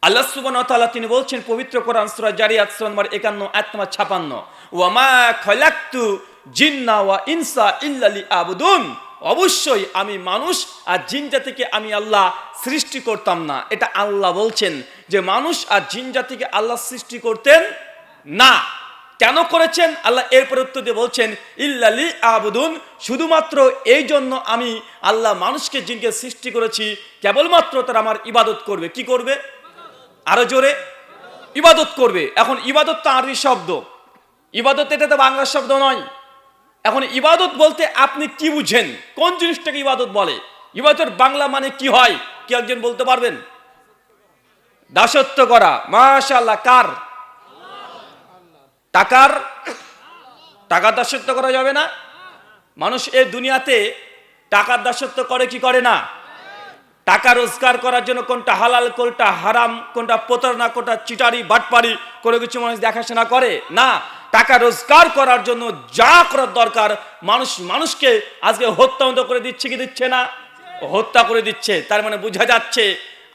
আল্লাহ সুবহানাহু ওয়া তাআলা তিনি বলছেন পবিত্র কোরআন সূরা জারিয়াত সূরা নম্বর 51 আয়াত নম্বর 56, ওয়া মা খালাকতু জিন্না ওয়া ইনসা ইল্লা লিয়াবুদুন, অবশ্যই আমি মানুষ আর জিন জাতিকে আমি আল্লাহ সৃষ্টি করতাম না। এটা আল্লাহ বলছেন যে মানুষ আর জিন জাতিকে আল্লাহ সৃষ্টি করতেন না। কেন করেছেন আল্লাহ এরপর উত্তর দিয়ে বলছেন ইল্লা লিয়াবুদুন, শুধুমাত্র এই জন্য আমি আল্লাহ মানুষকে জিনকে সৃষ্টি করেছি কেবলমাত্র তারা আমার ইবাদত করবে। কি করবে? আরো জোরে, ইবাদত করবে। এখন ইবাদত তো আরবি শব্দ, ইবাদত এটা তো বাংলা শব্দ নয়। এখন ইবাদত বলতে আপনি কি বুঝেন? কোন জিনিসটাকে ইবাদত বলে? ইবাদতের বাংলা মানে কি হয়? কি একজন বলতে পারবেন? দাসত্ব করা। মাশাআল্লাহ। কার? টাকার দাসত্ব করা যাবে না? মানুষ এই দুনিয়াতে টাকার দাসত্ব করে কি করে না? টাকা রোজগার করার জন্য কোনটা হালাল কোনটা হারাম, কোনটা প্রতারণা কোনটা চিটারি বাটপারি কোনো কিছু মানুষ দেখাশোনা করে না। টাকা রোজগার করার জন্য যা করার দরকার মানুষকে আজকে হত্যা করে দিচ্ছে কি দিচ্ছে না? হত্যা করে দিচ্ছে। তার মানে বোঝা যাচ্ছে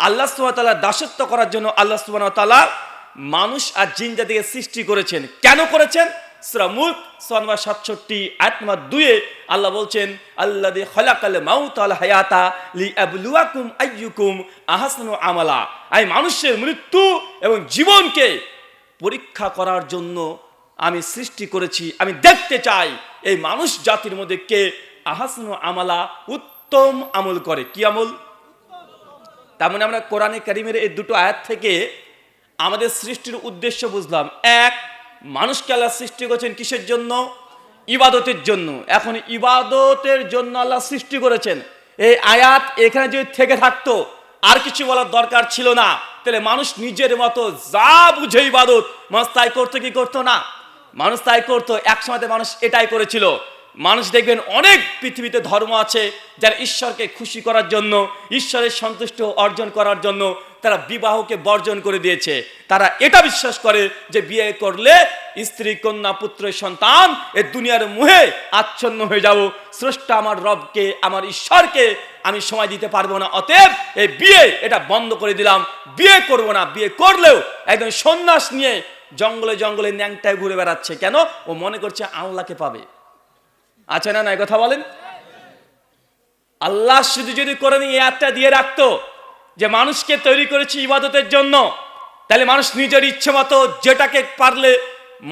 আল্লাহ সুবহানাহু ওয়া তাআলা দাসত্ব করার জন্য আল্লাহ সুবহানাহু ওয়া তাআলা মানুষ আর জিন জাতিকে সৃষ্টি করেছেন। কেন করেছেন? সূরা মুলক সূরা নম্বর 67 আয়াত নম্বর 2 আল্লাহ বলছেন আল্লাযী খালাকাল মাউতা ওয়াল হায়াতা লিয়াবলুয়াকুম আইয়ুকুম আহসানু আমালা, আমি মানুষের মৃত্যু এবং জীবনকে পরীক্ষা করার জন্য আমি সৃষ্টি করেছি। আমি দেখতে চাই এই মানুষ জাতির মধ্যে কে আহসানু আমালা, উত্তম আমল করে। কি আমল? তার মানে আমরা কোরআনে কারীমের এই দুটো আয়াত থেকে আমাদের সৃষ্টির উদ্দেশ্য বুঝলাম। এক, মানুষকে আল্লাহ সৃষ্টি করেছেন কিসের জন্য? ইবাদতের জন্য। এখন ইবাদতের জন্য আল্লাহ সৃষ্টি করেছেন। এই আয়াত এখানে যদি থেকে থাকতো আর কিছু বলার দরকার ছিল না, তাহলে মানুষ নিজের মতো যা বুঝে ইবাদত মানুষ তাই করতো। কি করতো না? মানুষ তাই করতো। এক সময়তে মানুষ এটাই করেছিল। মানুষ দেখবেন অনেক পৃথিবীতে ধর্ম আছে যারা ঈশ্বরকে খুশি করার জন্য, ঈশ্বরের সন্তুষ্ট অর্জন করার জন্য তারা বিবাহকে বর্জন করে দিয়েছে। তারা এটা বিশ্বাস করে যে বিয়ে করলে স্ত্রী, কন্যা, পুত্র, সন্তান এ দুনিয়ার মোহে আচ্ছন্ন হয়ে যাব, স্রষ্টা আমার রবকে, আমার ঈশ্বরকে আমি সময় দিতে পারবো না, অতএব এই বিয়ে এটা বন্ধ করে দিলাম, বিয়ে করব না। বিয়ে করলেও একদম সন্ন্যাস নিয়ে জঙ্গলে জঙ্গলে ন্যাংটায় ঘুরে বেড়াচ্ছে। কেন? ও মনে করছে আল্লাহকে পাবে। আছে না? নাই কথা বলেন। আল্লাহ শুধু যদি করে নিয়ে একটা দিয়ে রাখতো যে মানুষকে তৈরি করেছি ইবাদতের জন্য, তাহলে মানুষ নিজের ইচ্ছে মতো যেটাকে পারলে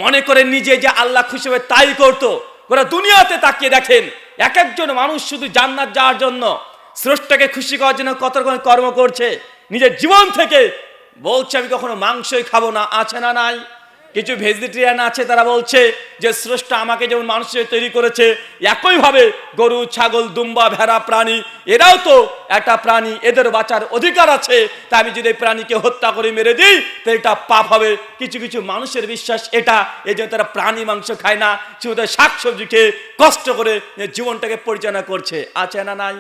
মনে করে নিজে যে আল্লাহ খুশি হবে তাই করতো। গোটা দুনিয়াতে তাকিয়ে দেখেন এক একজন মানুষ শুধু জান্নাত যাওয়ার জন্য, স্রষ্টাকে খুশি করার জন্য কত রকম কর্ম করছে। নিজের জীবন থেকে বলছে আমি কখনো মাংসই খাবো না। আছে না? নাই। কিছু ভেজিটেরিয়ান আছে তারা বলছে যে স্রষ্টা আমাকে যেমন মানুষের তৈরি করেছে একইভাবে গরু, ছাগল, দুম্বা, ভেড়া প্রাণী এরাও তো একটা প্রাণী, এদের বাঁচার অধিকার আছে। তা আমি যদি প্রাণীকে হত্যা করে মেরে দিই তো এটা পাপ হবে। কিছু কিছু মানুষের বিশ্বাস এটা, এই জন্য তারা প্রাণী মাংস খায় না, শুধু শাকসবজি খেয়ে কষ্ট করে জীবনটাকে পরিচালনা করছে। আছে না? নাই।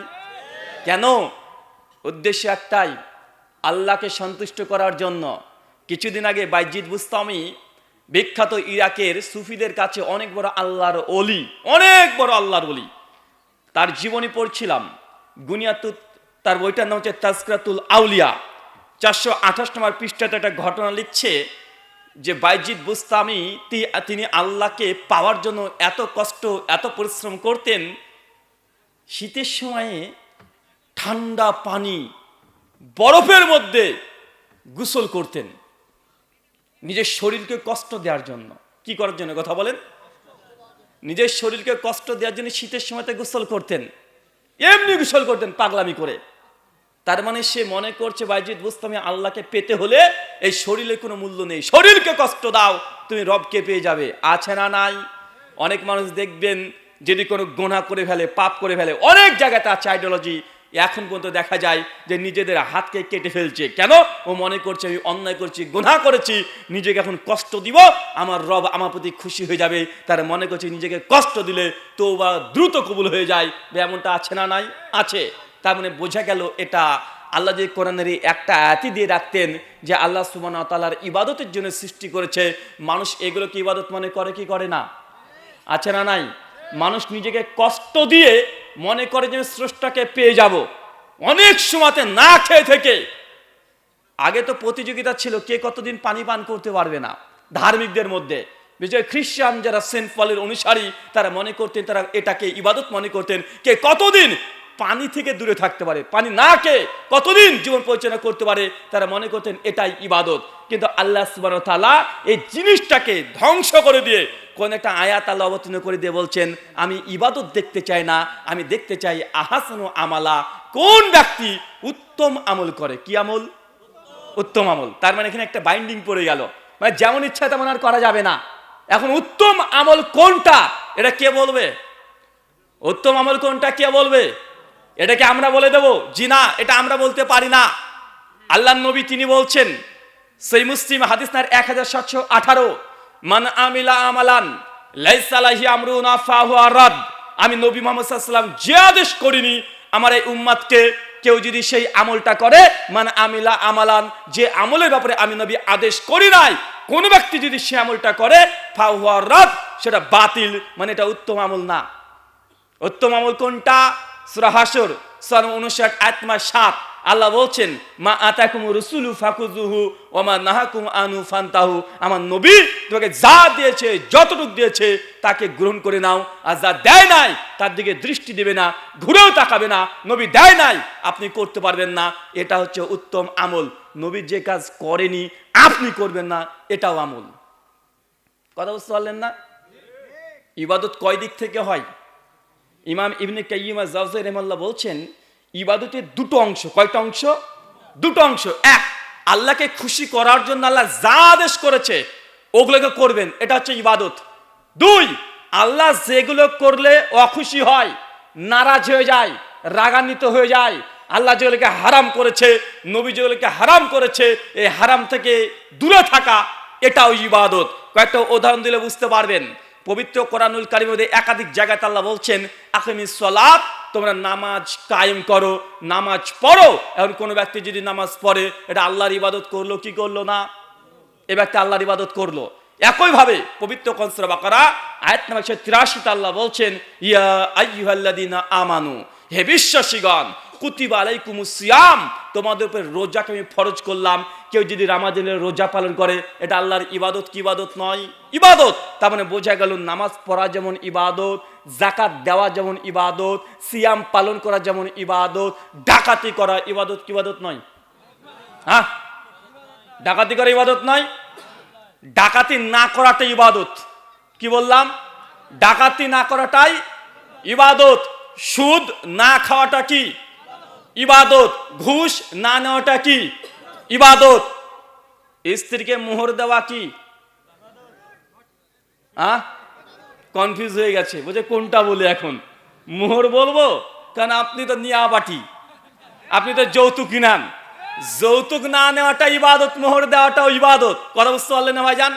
কেন? উদ্দেশ্য একটাই, আল্লাহকে সন্তুষ্ট করার জন্য। কিছুদিন আগে বাইজিদ বুস্তামি বিখ্যাত ইরাকের সুফিদের কাছে অনেক বড় আল্লাহর ওলি, অনেক বড় আল্লাহর ওলি, তার জীবনী পড়ছিলাম। গুনিয়াতুত তার বইটার নাম হচ্ছে তাজকিরাতুল আউলিয়া। 428 নম্বর পৃষ্ঠাতে একটা ঘটনা লিখছে যে বাইজিদ বুস্তামি তিনি আল্লাহকে পাওয়ার জন্য এত কষ্ট, এত পরিশ্রম করতেন। শীতের সময়ে ঠান্ডা পানি বরফের মধ্যে গোসল করতেন নিজের শরীরকে কষ্ট দেওয়ার জন্য। কি করার জন্য? কথা বলেন। নিজের শরীরকে কষ্ট দেওয়ার জন্য শীতের সময়তে গোসল করতেন, এমনি গোসল করতেন পাগলামি করে। তার মানে সে মনে করছে বাইজিদ বুস্তামি আল্লাহকে পেতে হলে এই শরীরের কোনো মূল্য নেই, শরীরকে কষ্ট দাও তুমি রবকে পেয়ে যাবে। আছে না? নাই। অনেক মানুষ দেখবেন যদি কোনো গুনাহ করে ফেলে, পাপ করে ফেলে, অনেক জায়গাতে আছে আইডিওলজি, এখন পর্যন্ত দেখা যায় যে নিজেদের হাতকে কেটে ফেলছে। কেন? ও মনে করছে আমি অন্যায় করছি, গুনাহ করেছি, নিজেকে এখন কষ্ট দিব, আমার রব আমার প্রতি খুশি হয়ে যাবে। তারা মনে করছে নিজেকে কষ্ট দিলে তওবা দ্রুত কবুল হয়ে যায়। এমনটা আছে না? নাই। আছে। তার মানে বোঝা গেল এটা আল্লাহ যে কোরআনের একটা আয়াতই দিয়ে রাখতেন যে আল্লাহ সুবহানাহু ওয়া তাআলার ইবাদতের জন্য সৃষ্টি করেছে মানুষ, এগুলোকে ইবাদত মনে করে কি করে না? আছে না? নাই। মানুষ নিজেকে কষ্ট দিয়ে মনে করে যে স্রষ্টাকে পেয়ে যাব। অনেক সময়তে না খেয়ে থেকে আগে তো প্রতিযোগিতা ছিল কে কতদিন পানি পান করতে পারবে না ধার্মিকদের মধ্যে। বিশেষ খ্রিস্টান যারা সেন্ট পলের অনুসারী তারা মনে করতেন, তারা এটাকে ইবাদত মনে করতেন, কে কতদিন পানি থেকে দূরে থাকতে পারে, পানি না কে কতদিন জীবন পরিচালনা করতে পারে, তারা মনে করতেন এটাই ইবাদত। কিন্তু আল্লাহ সুবহানাহু ওয়া তাআলা এই জিনিসটাকে ধ্বংস করে দিয়ে কোন একটা আয়াত আল্লাহ অবতীর্ণ করে দিয়ে বলছেন, আমি ইবাদত দেখতে চাই না, আমি দেখতে চাই আহসানু আমালা, কোন ব্যক্তি উত্তম আমল করে। কি আমল? উত্তম আমল। তার মানে এখানে একটা বাইন্ডিং পড়ে গেল, মানে যেমন ইচ্ছা তেমন আর করা যাবে না। এখন উত্তম আমল কোনটা এটা কে বলবে? উত্তম আমল কোনটা কে বলবে? এটাকে আমরা বলে দেব? জি না, এটা আমরা বলতে পারি না। আল্লাহর নবী তিনি বলছেন, সেই মুসলিম হাদিস নাম্বার 1718, মান আমিলা আমালান লাইসা আলাইহি আমরুনা ফাহুয়া রাদ। আমি নবী মুহাম্মদ সাল্লাল্লাহু আলাইহি ওয়াসাল্লাম যে আদেশ করিনি আমার এই উম্মতকে, কেউ যদি সেই আমলটা করে, মান আমিলা আমালান, যে আমলের ব্যাপারে আমি নবী আদেশ করি নাই, কোন ব্যক্তি যদি সে আমলটা করে, ফাহুয়া রাদ, সেটা বাতিল, মানে এটা উত্তম আমল না। উত্তম আমল কোনটা? সূরা হাসর 59 আয়াত 7 আল্লাহ বলছেন, মা আতাকুমুর রাসূলু ফাকুযুহু ওয়া মা নাহাকুম আনহু ফান্তাহু। আমার নবী তোমাকে যা দিয়েছে, যতটুকু দিয়েছে তাকে গ্রহণ করে নাও, আর যা দেয় নাই তার দিকে দৃষ্টি দেবে না, ঘুরেও তাকাবে না। নবী দেয় নাই আপনি করতে পারবেন না, এটা হচ্ছে উত্তম আমল। নবী যে কাজ করেনি আপনি করবেন না, এটাও আমল। কথা বুঝতে পারলেন না? ইবাদত কয় দিক থেকে হয়? ইমাম ইবনে কাইয়িম আয-জাওযানী রাহিমাহুল্লাহ বলছেন, ইবাদতের দুটো অংশ। কয়টা অংশ? দুটো অংশ। এক, আল্লাহকে খুশি করার জন্য আল্লাহ যা আদেশ করেছে ওগুলোকে করবেন, এটা হচ্ছে ইবাদত। দুই, আল্লাহ যেগুলো করলে অখুশি হয়, নারাজ হয়ে যায়, রাগান্বিত হয়ে যায়, আল্লাহ যেগুলোকে হারাম করেছে, নবী যেগুলোকে হারাম করেছে, এই হারাম থেকে দূরে থাকা, এটাও ইবাদত। কয়েকটা উদাহরণ দিলে বুঝতে পারবেন। পবিত্র কোরআনুল কারীমের মধ্যে একাধিক জায়গায় আল্লাহ বলছেন, আকিমিস সালাত, তোমরা নামাজ কায়েম করো, নামাজ পড়ো। এখন কোন ব্যক্তি যদি নামাজ পড়ে, এটা আল্লাহর ইবাদত করলো কি করলো না? এ ব্যক্তি আল্লাহর ইবাদত করলো। একইভাবে পবিত্র সূরা বাকারা আয়াত নম্বর 83 আল্লাহ বলছেন, ইয়া আইয়ুহাল্লাযীনা আমানু, হে বিশ্বাসীগণ, কুতিবা আলাইকুমুস সিয়াম, তোমাদের উপর রোজাকে আমি ফরজ করলাম। কেউ যদি রমাদানের রোজা পালন করে, এটা আল্লাহর ইবাদত কি ইবাদত নয়? ইবাদত। তার মানে বোঝা গেল নামাজ পড়া যেমন ইবাদত, যাকাত দেওয়া যেমন ইবাদত, সিয়াম পালন করা যেমন ইবাদত, ডাকাতি করা ইবাদত কি ইবাদত নয়? হ্যাঁ, ডাকাতি করা ইবাদত নয়? ডাকাতি না করাটাই ইবাদত। কি বললাম? ডাকাতি না করাটাই ইবাদত। সুদ না খাওয়াটা কি ইবাদত। ঘুষ না নেওয়াটা কি ইবাদত। স্ত্রীকে মোহর দেওয়া কি? কনফিউজ হয়ে গেছে, বুঝে কোনটা বলে এখন মোহর বলবো, কারণ আপনি তো নিয়া বাটি, আপনি তো যৌতুক নেন। যৌতুক না নেওয়াটা ইবাদত, মোহর দেওয়াটাও ইবাদত। কথা বুঝতে পারলেন না ভাইজান?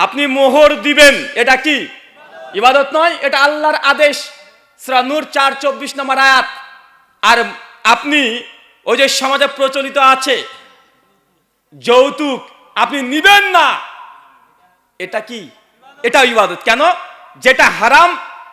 আপনি মোহর দিবেন, এটা কি ইবাদত নয়? এটা আল্লাহর আদেশ। সূরা নূর 4:24 নম্বর আয়াত। আর আপনি ওই যে সমাজে প্রচলিত আছে যৌতুক আপনি নিবেন না, এটা কি? এটা ইবাদত। কেন? যেটা হারাম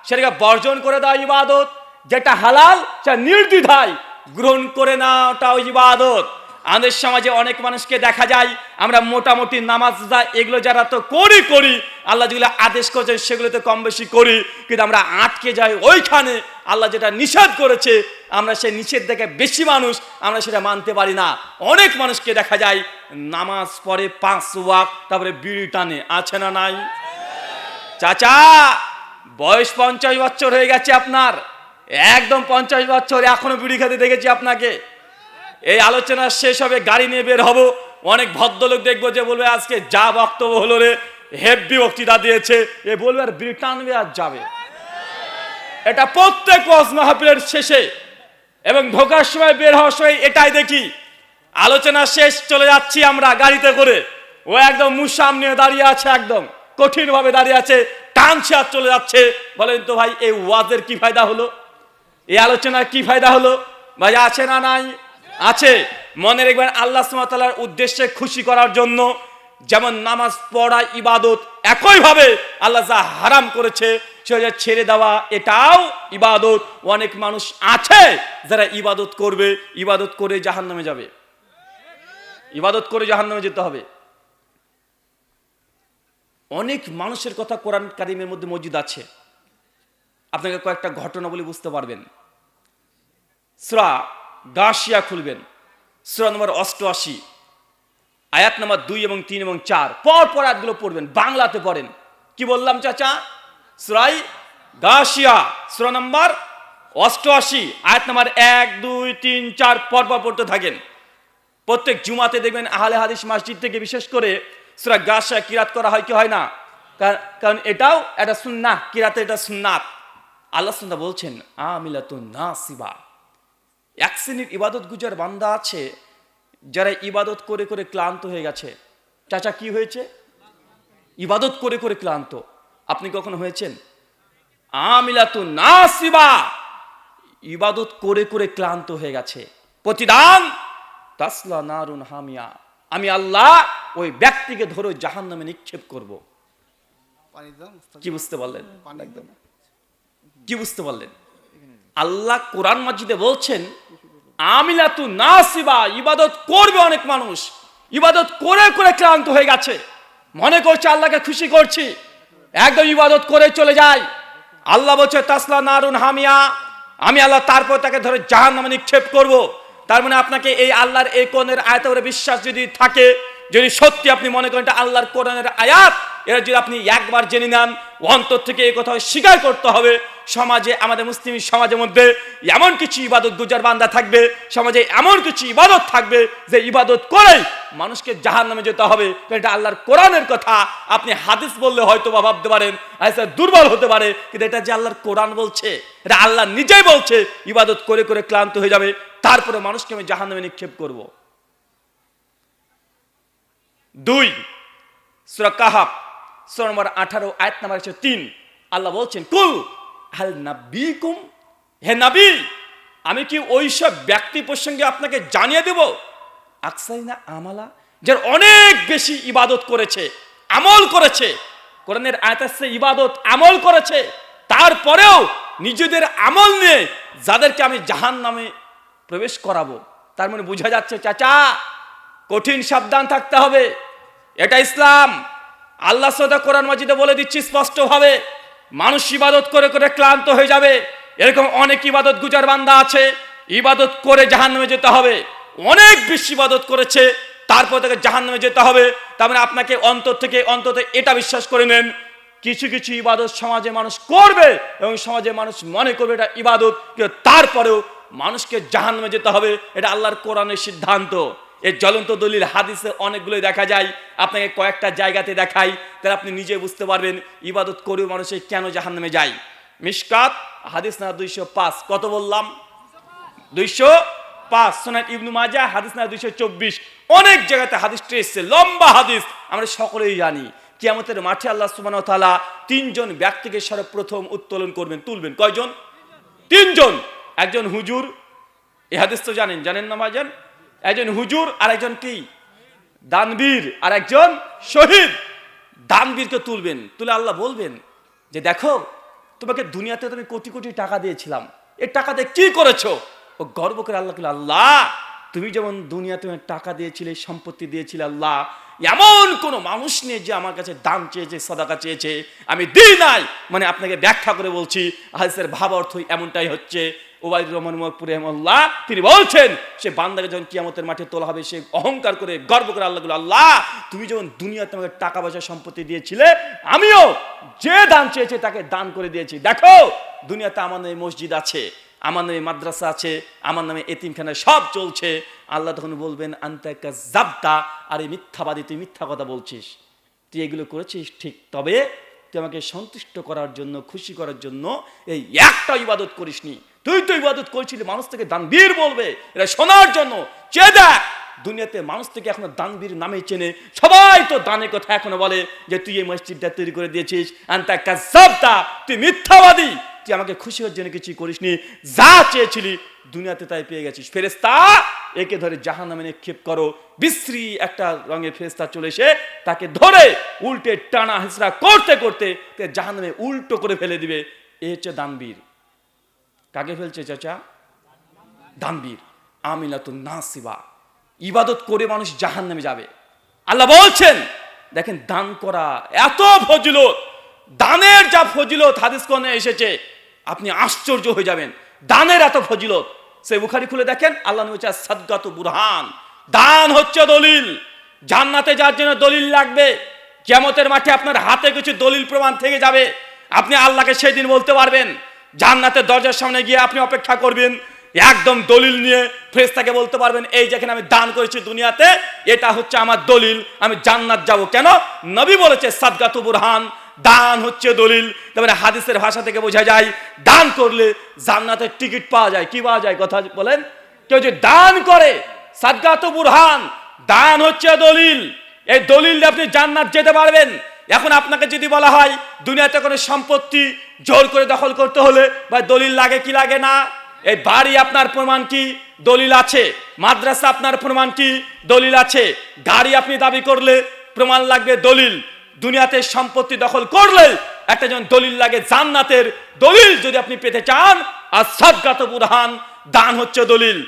সেটাকে বর্জন করে দেওয়া ইবাদত, যেটা হালাল সেটা নির্দ্বিধায় গ্রহণ করে নেওয়াটাও ইবাদত। আমাদের সমাজে অনেক মানুষকে দেখা যায়, আমরা মোটামুটি নামাজ এগুলো যারা তো করি, আল্লাহ যেগুলো আদেশ করেছেন সেগুলো তো কম বেশি করি, কিন্তু আমরা আটকে যাই ওইখানে। আল্লাহ যেটা নিষেধ করেছে আমরা সেই নিষেধ থেকে বেশি মানুষ আমরা সেটা মানতে পারি না। অনেক মানুষকে দেখা যায় নামাজ পড়ে 5 ওয়াক্ত, তারপরে বিড়ি টানে, আছে না নাই? চাচা বয়স 50 বছর হয়ে গেছে আপনার, একদম 50 বছর, এখনো বিড়ি খেতে দেখেছি আপনাকে। এই আলোচনা শেষ হবে, গাড়ি নিয়ে বের হব, অনেক ভদ্রলোক দেখবো যে বলবে আজকে যা বক্তব্য হলো রে, হেভি বক্তৃতা দিয়েছে, এ বলবে আর বিড়ি টানবে আর যাবে। এটা প্রত্যেক ওয়াজ মাহফিলের শেষে এবং ঢোকার সময় বের হওয়ার সময় এটাই দেখি। আলোচনা শেষ, চলে যাচ্ছি আমরা গাড়িতে করে, ও একদম মুখ সামনে দাঁড়িয়ে আছে, একদম কঠিন ভাবে দাঁড়িয়ে আছে, টানছে আর চলে যাচ্ছে। বলেন তো ভাই এই ওয়াজের কি ফায়দা হলো? এই আলোচনার কি ফায়দা হলো? ভাই আছে না নাই? আছে। মনে রাখবেন আল্লাহ সুবহানাহু ওয়া তাআলার উদ্দেশ্যে খুশি করার জন্য যেমন নামাজ পড়া ইবাদত, একইভাবে আল্লাহ যা হারাম করেছে সেটা ছেড়ে দেওয়া এটাও ইবাদত। অনেক মানুষ আছে যারা ইবাদত করবে, ইবাদত করে জাহান্নামে যাবে। ইবাদত করে জাহান্নামে যেতে হবে। অনেক মানুষের কথা কোরআন কারিমের মধ্যে মজুদ আছে। আপনাকে কয়েকটা ঘটনা বলে বুঝতে পারবেন। সূরা গাশিয়া খুলবেন, সূরা নম্বর 88, আয়াত নম্বর 2 এবং 3 এবং 4 পর পর আয়াতগুলো পড়বেন, বাংলাতে পড়েন। কি বললাম চাচা? সূরা গাশিয়া সূরা নম্বর 88 আয়াত নম্বর 1 2 3 4 পর পর পড়তে থাকেন। প্রত্যেক জুমাতে দেখবেন আহলে হাদিস মসজিদ থেকে বিশেষ করে সূরা গাশিয়া কিরাত করা হয় কি হয় না? কারণ এটাও একটা সুন্নাহ, কিরাতে এটা সুন্নাত। আল্লাহ সুন্নাহ বলছেন আমিলাতুন নাসিবা, এক শ্রেণীর ইবাদত গুজার বান্দা আছে যারা ইবাদত করে করে ক্লান্ত হয়ে গেছে। চাচা কি হয়েছে? ইবাদত করে করে ক্লান্ত। আপনি কখনো হয়েছেন? আমিলাতুন নাসিবা, ইবাদত করে করে ক্লান্ত হয়ে গেছে। প্রতিদান তাসলা নারুন হামিয়া, আমি আল্লাহ ওই ব্যক্তিকে ধরে জাহান্নামে নিক্ষেপ করব। কি বুঝতে পারলেন? কি বুঝতে পারলেন? আল্লাহ কোরআন মাজিদে বলছেন আমিলাতুন নাসিবা, ইবাদত করবে অনেক মানুষ, ইবাদত করে করে ক্লান্ত হয়ে গেছে, মনে করছে আল্লাহকে খুশি করছি, একদম ইবাদত করে চলে যায়। আল্লাহ বলছে তাসলা নারুন হামিয়া, আমি আল্লাহ তারপর তাকে ধরে জাহান্নামে নিক্ষেপ করব। তার মানে আপনাকে এই আল্লাহর এই কোরআনের আয়াতের উপরে বিশ্বাস যদি থাকে, যদি সত্যি আপনি মনে করেন এটা আল্লাহর কোরআনের আয়াত, এরা যদি আপনি একবার জেনে নেন, অন্তর থেকে এই কথা স্বীকার করতে হবে। সমাজে, আমাদের মুসলিম সমাজের মধ্যে এমন কিছু ইবাদত গুজার বান্দা থাকবে, সমাজে এমন কিছু ইবাদত থাকবে যে ইবাদত করেই মানুষকে জাহান্নামে যেতে হবে। এটা আল্লাহর কোরআনের কথা। আপনি হাদিস বললে হয়তো বা ভাবতে পারেন আচ্ছা দুর্বল হতে পারে, কিন্তু এটা যে আল্লাহর কোরআন বলছে, এটা আল্লাহ নিজেই বলছে ইবাদত করে করে ক্লান্ত হয়ে যাবে, তারপরে মানুষকে আমি জাহান্নামে নিক্ষেপ করব। 2 সূরা কাহাফ সূরা নম্বর 18 আয়াত নম্বর 103 আল্লাহ বলছেন কুল হাল নাবিকুম, হে নবী আমি কি ওইসব ব্যক্তি প্রসঙ্গে আপনাকে জানিয়ে দেব আকসাইনা আমালা, যার অনেক বেশি ইবাদত করেছে, আমল করেছে, কোরআনের আয়াত আছে ইবাদত আমল করেছে, তারপরেও নিজেদের আমল নিয়ে যাদেরকে আমি জাহান্নামে প্রবেশ করাবো। তার মানে বোঝা যাচ্ছে চাচা কঠিন সাবধান থাকতে হবে। এটা ইসলাম। আল্লাহ সদা কোরআন মাজিদে বলে দিচ্ছি স্পষ্টভাবে, মানুষ ইবাদত করে করে ক্লান্ত হয়ে যাবে। এরকম অনেক ইবাদত গুজার বান্দা আছে, ইবাদত করে জাহান্নামে যেতে হবে। অনেক বেশি ইবাদত করেছে, তারপর তাকে জাহান্নামে যেতে হবে। তার মানে আপনাকে অন্তর থেকে অন্তত এটা বিশ্বাস করে নেন, কিছু কিছু ইবাদত সমাজে মানুষ করবে এবং সমাজে মানুষ মনে করবে এটা ইবাদত, কিন্তু তারপরেও মানুষকে জাহান্নামে যেতে হবে। এটা আল্লাহর কোরআনের সিদ্ধান্ত। এর জ্বলন্ত দলিল হাদিসে অনেকগুলোই দেখা যায়, আপনাকে কয়েকটা জায়গাতে দেখাই, তাহলে আপনি নিজে বুঝতে পারবেন ইবাদত করেও মানুষে কেন জাহান্নামে যায়। মিশকাত হাদিস না 205, কত বললাম? 205। সুনান ইবনে মাজাহ হাদিস না 224। অনেক জায়গাতে হাদিসটা এসেছে, লম্বা হাদিস, আমরা সকলেই জানি। কিয়ামতের মাঠে আল্লাহ সুবহানাহু ওয়া তাআলা 3 জন ব্যক্তিকে সর্বপ্রথম উত্তোলন করবেন, তুলবেন। কয়জন? 3 জন। একজন হুজুর, এই হাদিস তো জানেন না ভাইজান? একজন হুজুর, আর একজন কি দানবীর, আর একজন শহীদ। দানবীরকে তুলবেন, তুলে আল্লাহ বলবেন যে দেখো তোমাকে দুনিয়াতে তুমি কোটি কোটি টাকা দিয়েছিলাম, এই টাকা দিয়ে কি করেছো? ও গর্ব করে আল্লাহ বলে আল্লাহ তুমি যেমন দুনিয়াতে টাকা দিয়েছিলে, সম্পত্তি দিয়েছিলে, আল্লাহ এমন কোন মানুষ নেই যে আমার কাছে দান চেয়েছে, সাদাকা চেয়েছে, আমি দিই নাই। মানে আপনাকে ব্যাখ্যা করে বলছি, হাদিসের ভাব অর্থ এমনটাই হচ্ছে। ওবায়দুর রহমান মরপুরি রাহিমাহুল্লাহ তিনি বলছেন সে বান্দাকে যখন কিয়ামতের মাঠে তোলা হবে, সে অহংকার করে গর্ব করে আল্লাহ বলে আল্লাহ তুমি যেমন দুনিয়াতে আমাকে টাকা পয়সা সম্পত্তি দিয়েছিলে, আমিও যে দান চেয়েছে তাকে দান করে দিয়েছি। দেখো দুনিয়াতে আমার নামে মসজিদ আছে, আমার নামে মাদ্রাসা আছে, আমার নামে এতিমখানা সব চলছে। আল্লাহ তখন বলবেন আনতা কাযাবতা, আরে মিথ্যাবাদী, তুই মিথ্যা কথা বলছিস, তুই এগুলো করেছিস ঠিক, তবে তুই আমাকে সন্তুষ্ট করার জন্য, খুশি করার জন্য এই একটা ইবাদত করিসনি। তুই তো ইবাদত করেছিলি মানুষ থেকে দানবীর বলবে, এটা শোনার জন্য। চেয়ে দেখ দুনিয়াতে মানুষ থেকে এখনো দানবীর নামে চেনে, সবাই তো দানের কথা এখনো বলে যে তুই এই মসজিদটা তৈরি করে দিয়েছিস, আনতা কাযাবতা, তুই মিথ্যাবাদী, তুই আমাকে খুশি হওয়ার জন্য কিছু করিসনি, যা চেয়েছিলি দুনিয়াতে তাই পেয়ে গেছিস। ফেরেশতা একে ধরে জাহান্নামে নিক্ষেপ করো। বিশ্রী একটা রঙের ফেরেশতা চলে এসে তাকে ধরে উল্টে টানা হেঁচড়া করতে করতে জাহান্নামে উল্টো করে ফেলে দিবে। এ হচ্ছে দানবীর। কাকে ফেলছে চাচা? দানবীর। আমিলাতুন নাসিবা, ইবাদত করে মানুষ জাহান্নামে যাবে। আল্লাহ বলছেন, দেখেন দান করা এত ফজিলত, দানের যা ফজিলত হাদিস কোরআনে এসেছে, আপনি আশ্চর্য হয়ে যাবেন। দানের এত ফজিলত, সে বুখারী খুলে দেখেন, আল্লাহ নবী বলেছেন সাদকাতু বুরহান, দান হচ্ছে দলিল। জান্নাতে যাওয়ার জন্য দলিল লাগবে। কিয়ামতের মাঠে আপনার হাতে কিছু দলিল প্রমাণ থেকে যাবে, আপনি আল্লাহকে সেদিন বলতে পারবেন। জান্নাতের দরজার সামনে গিয়ে আপনি অপেক্ষা করবেন, একদম দলিল নিয়ে ফেরেশতাকে বলতে পারবেন, এই যেখানে আমি দান করেছি দুনিয়াতে, এটা হচ্ছে আমার দলিল, আমি জান্নাত যাব। কেন? নবী বলেছে সাদকাতু বুরহান, দান হচ্ছে দলিল। তারপরে হাদিসের ভাষা থেকে বোঝা যায় দান করলে জান্নাতের টিকিট পাওয়া যায়। কি পাওয়া যায় কথা বলেন? কেউ যে দান করে, সাদকাতু বুরহান, দান হচ্ছে দলিল, এই দলিল দিয়ে আপনি জান্নাত যেতে পারবেন। এখন আপনাকে যদি বলা হয় দুনিয়াতে কোনো সম্পত্তি জোর করে দখল করতে হলে ভাই দলিল লাগে কি লাগে না? এই বাড়ি আপনার প্রমাণ কি? দলিল আছে। মাদ্রাসা আপনার প্রমাণ কি? দলিল আছে। গাড়ি আপনি দাবি করলে প্রমাণ লাগবে, দলিল। দুনিয়াতে সম্পত্তি দখল করলে একটা যেমন দলিল লাগে, জান্নাতের দলিল যদি আপনি পেতে চান, আর সাদকাতু বুরহান, দান হচ্ছে দলিল।